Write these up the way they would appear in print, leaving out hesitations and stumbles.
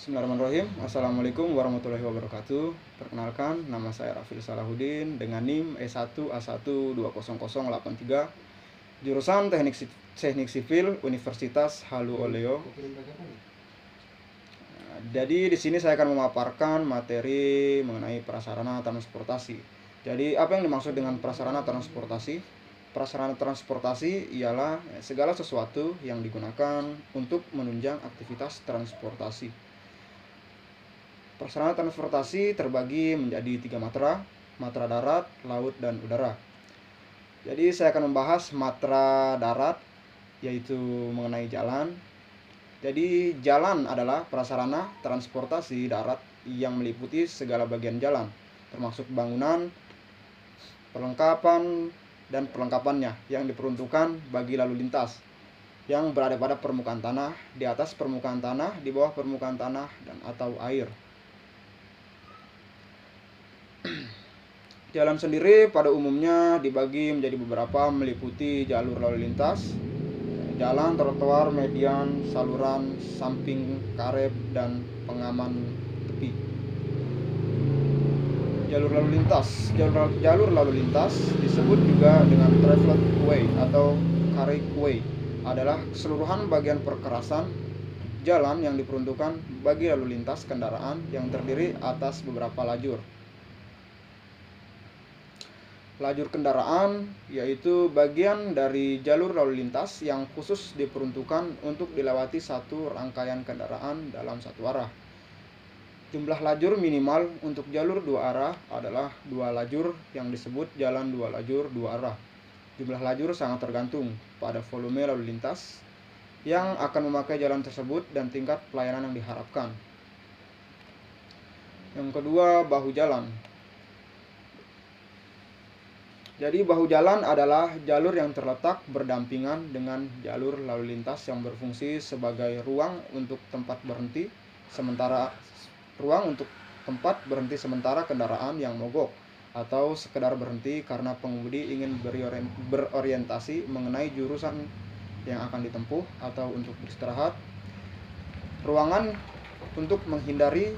Bismillahirrahmanirrahim. Assalamualaikum warahmatullahi wabarakatuh. Perkenalkan, nama saya Rafil Salahuddin dengan NIM E1A1200083, jurusan Teknik Sipil Universitas Halu Oleo. Jadi di sini saya akan memaparkan materi mengenai prasarana transportasi. Jadi apa yang dimaksud dengan prasarana transportasi? Prasarana transportasi ialah segala sesuatu yang digunakan untuk menunjang aktivitas transportasi. Prasarana transportasi terbagi menjadi 3 matra: matra darat, laut, dan udara. Jadi saya akan membahas matra darat, yaitu mengenai jalan. Jadi jalan adalah prasarana transportasi darat yang meliputi segala bagian jalan, termasuk bangunan, perlengkapan, dan perlengkapannya yang diperuntukkan bagi lalu lintas yang berada pada permukaan tanah, di atas permukaan tanah, di bawah permukaan tanah, dan atau air. Jalan sendiri pada umumnya dibagi menjadi beberapa, meliputi jalur lalu lintas, jalan, trotoar, median, saluran, samping, karet, dan pengaman tepi. Jalur lalu lintas disebut juga dengan traveled way atau carriageway, adalah keseluruhan bagian perkerasan jalan yang diperuntukkan bagi lalu lintas kendaraan yang terdiri atas beberapa lajur. Lajur kendaraan yaitu bagian dari jalur lalu lintas yang khusus diperuntukkan untuk dilewati satu rangkaian kendaraan dalam satu arah. Jumlah lajur minimal untuk jalur 2 arah adalah 2 lajur yang disebut jalan 2 lajur 2 arah. Jumlah lajur sangat tergantung pada volume lalu lintas yang akan memakai jalan tersebut dan tingkat pelayanan yang diharapkan. Yang kedua, bahu jalan. Jadi bahu jalan adalah jalur yang terletak berdampingan dengan jalur lalu lintas yang berfungsi sebagai ruang untuk tempat berhenti sementara kendaraan yang mogok atau sekedar berhenti karena pengemudi ingin berorientasi mengenai jurusan yang akan ditempuh atau untuk beristirahat. Ruangan untuk menghindari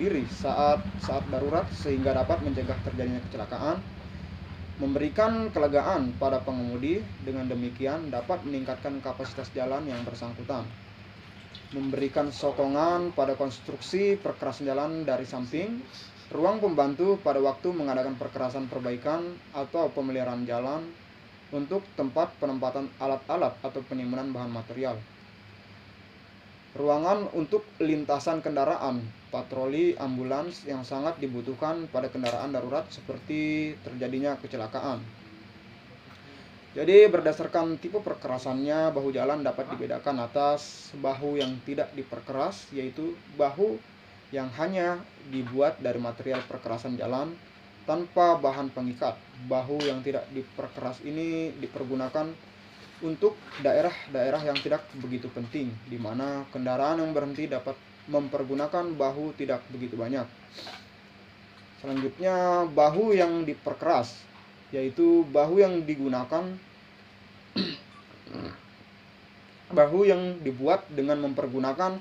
diri saat darurat sehingga dapat mencegah terjadinya kecelakaan. Memberikan kelegaan pada pengemudi, dengan demikian dapat meningkatkan kapasitas jalan yang bersangkutan. Memberikan sokongan pada konstruksi perkerasan jalan dari samping. Ruang pembantu pada waktu mengadakan perkerasan perbaikan atau pemeliharaan jalan untuk tempat penempatan alat-alat atau penimbunan bahan material. Ruangan untuk lintasan kendaraan, patroli, ambulans yang sangat dibutuhkan pada kendaraan darurat seperti terjadinya kecelakaan. Jadi berdasarkan tipe perkerasannya, bahu jalan dapat dibedakan atas bahu yang tidak diperkeras, yaitu bahu yang hanya dibuat dari material perkerasan jalan tanpa bahan pengikat. Bahu yang tidak diperkeras ini dipergunakan untuk daerah-daerah yang tidak begitu penting, di mana kendaraan yang berhenti dapat mempergunakan bahu tidak begitu banyak. Selanjutnya, bahu yang diperkeras, yaitu bahu yang dibuat dengan mempergunakan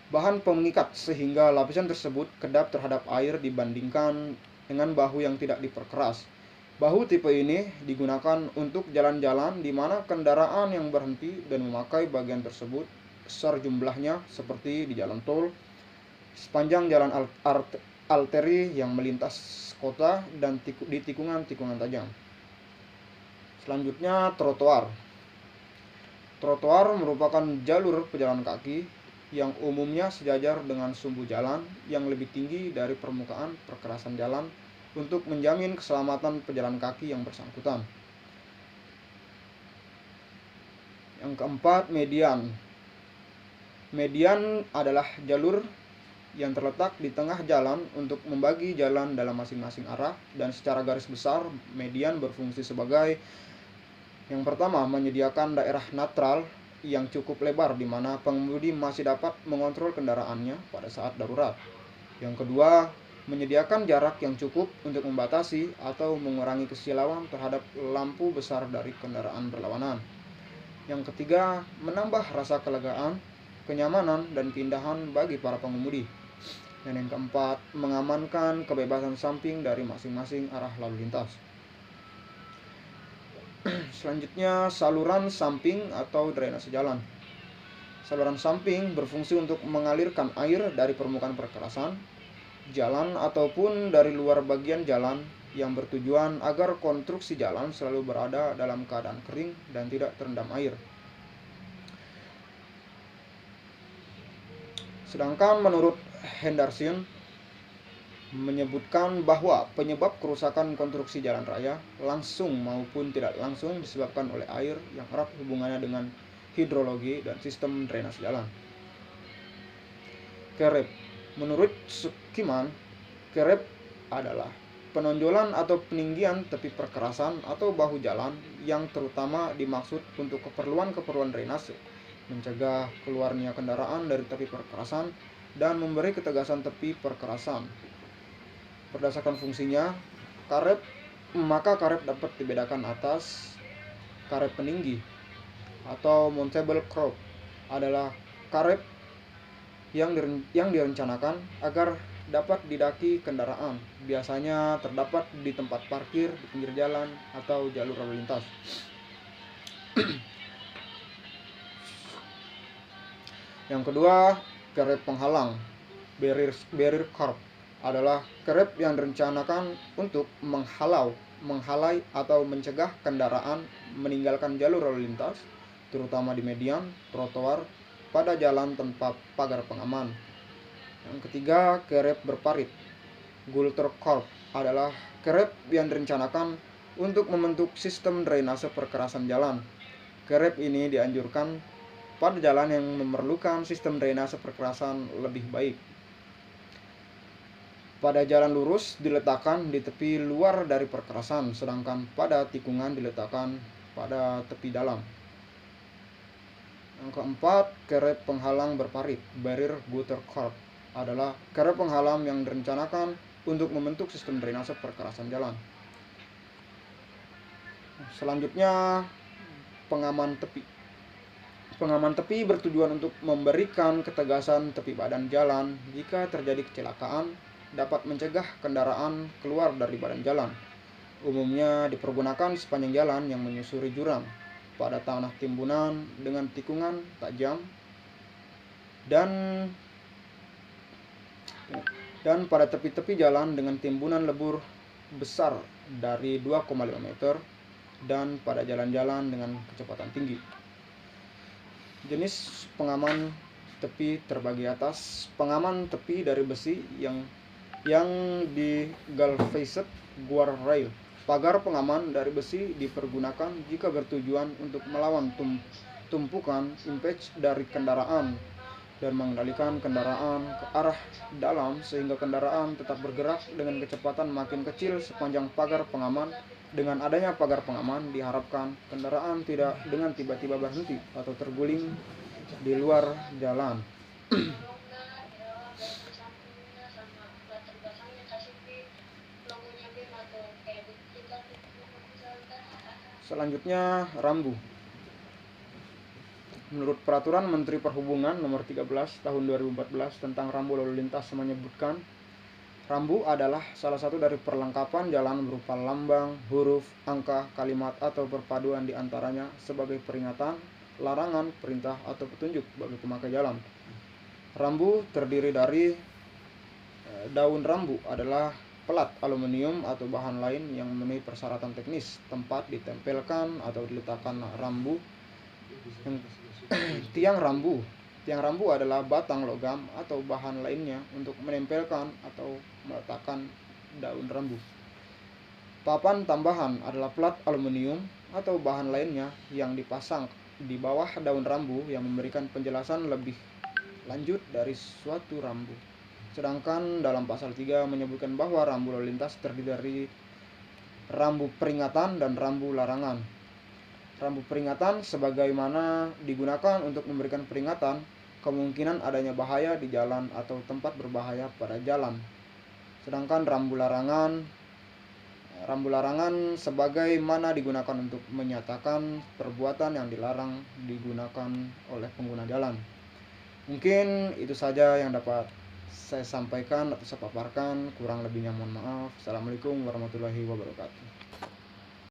bahan pengikat sehingga lapisan tersebut kedap terhadap air dibandingkan dengan bahu yang tidak diperkeras. Bahu tipe ini digunakan untuk jalan-jalan di mana kendaraan yang berhenti dan memakai bagian tersebut besar jumlahnya, seperti di jalan tol, sepanjang jalan arteri yang melintas kota, dan di tikungan-tikungan tajam. Selanjutnya, trotoar. Trotoar merupakan jalur pejalan kaki yang umumnya sejajar dengan sumbu jalan yang lebih tinggi dari permukaan perkerasan jalan untuk menjamin keselamatan pejalan kaki yang bersangkutan. Yang keempat, median. Median adalah jalur yang terletak di tengah jalan untuk membagi jalan dalam masing-masing arah, dan secara garis besar median berfungsi sebagai: yang pertama, menyediakan daerah netral yang cukup lebar di mana pengemudi masih dapat mengontrol kendaraannya pada saat darurat. Yang kedua, menyediakan jarak yang cukup untuk membatasi atau mengurangi kesilauan terhadap lampu besar dari kendaraan berlawanan. Yang ketiga, menambah rasa kelegaan kenyamanan, dan keindahan bagi para pengemudi. Dan yang keempat, mengamankan kebebasan samping dari masing-masing arah lalu lintas. Selanjutnya, saluran samping atau drainase jalan. Saluran samping berfungsi untuk mengalirkan air dari permukaan perkerasan jalan ataupun dari luar bagian jalan, yang bertujuan agar konstruksi jalan selalu berada dalam keadaan kering dan tidak terendam air. Sedangkan menurut Henderson menyebutkan bahwa penyebab kerusakan konstruksi jalan raya langsung maupun tidak langsung disebabkan oleh air yang erat hubungannya dengan hidrologi dan sistem drainase jalan. Kerep. Menurut Skiman, kerep adalah penonjolan atau peninggian tepi perkerasan atau bahu jalan yang terutama dimaksud untuk keperluan drainase, mencegah keluarnya kendaraan dari tepi perkerasan, dan memberi ketegasan tepi perkerasan. Berdasarkan fungsinya, maka karet dapat dibedakan atas. Karet peninggi atau mountable curb adalah karet yang direncanakan agar dapat didaki kendaraan. Biasanya terdapat di tempat parkir, di pinggir jalan, atau jalur lalu lintas. Yang kedua, karet penghalang, barrier curb, adalah kerep yang direncanakan untuk menghalai atau mencegah kendaraan meninggalkan jalur lalu lintas, terutama di median, trotoar, pada jalan tanpa pagar pengaman. Yang ketiga, kerep berparit, gutter curb, adalah kerep yang direncanakan untuk membentuk sistem drainase perkerasan jalan. Kerep ini dianjurkan pada jalan yang memerlukan sistem drainase perkerasan lebih baik. Pada jalan lurus diletakkan di tepi luar dari perkerasan, sedangkan pada tikungan diletakkan pada tepi dalam. Yang keempat, kerep penghalang berparit, barrier gutter curb, adalah kerep penghalang yang direncanakan untuk membentuk sistem drainase perkerasan jalan. Selanjutnya, pengaman tepi. Pengaman tepi bertujuan untuk memberikan ketegasan tepi badan jalan jika terjadi kecelakaan, dapat mencegah kendaraan keluar dari badan jalan. Umumnya dipergunakan di sepanjang jalan yang menyusuri jurang, pada tanah timbunan dengan tikungan tajam, dan pada tepi-tepi jalan dengan timbunan lebur besar dari 2,5 meter, dan pada jalan-jalan dengan kecepatan tinggi. Jenis pengaman tepi terbagi atas: pengaman tepi dari besi yang di galvanized guardrail. Pagar pengaman dari besi dipergunakan jika bertujuan untuk melawan tumpukan impedance dari kendaraan dan mengendalikan kendaraan ke arah dalam sehingga kendaraan tetap bergerak dengan kecepatan makin kecil sepanjang pagar pengaman. Dengan adanya pagar pengaman, diharapkan kendaraan tidak dengan tiba-tiba berhenti atau terguling di luar jalan. Selanjutnya, rambu. Menurut Peraturan Menteri Perhubungan Nomor 13 Tahun 2014 tentang rambu lalu lintas menyebutkan, rambu adalah salah satu dari perlengkapan jalan berupa lambang, huruf, angka, kalimat, atau perpaduan di antaranya sebagai peringatan, larangan, perintah, atau petunjuk bagi pemakai jalan. Rambu terdiri dari daun rambu adalah pelat aluminium atau bahan lain yang memenuhi persyaratan teknis, tempat ditempelkan atau diletakkan rambu. Tiang rambu adalah batang logam atau bahan lainnya untuk menempelkan atau meletakkan daun rambu. Papan tambahan adalah pelat aluminium atau bahan lainnya yang dipasang di bawah daun rambu yang memberikan penjelasan lebih lanjut dari suatu rambu. Sedangkan dalam pasal 3 menyebutkan bahwa rambu lalu lintas terdiri dari rambu peringatan dan rambu larangan. Rambu peringatan sebagaimana digunakan untuk memberikan peringatan kemungkinan adanya bahaya di jalan atau tempat berbahaya pada jalan. Sedangkan rambu larangan sebagaimana digunakan untuk menyatakan perbuatan yang dilarang digunakan oleh pengguna jalan. Mungkin itu saja yang dapat saya sampaikan atau saya paparkan. Kurang lebihnya mohon maaf. Assalamualaikum warahmatullahi wabarakatuh.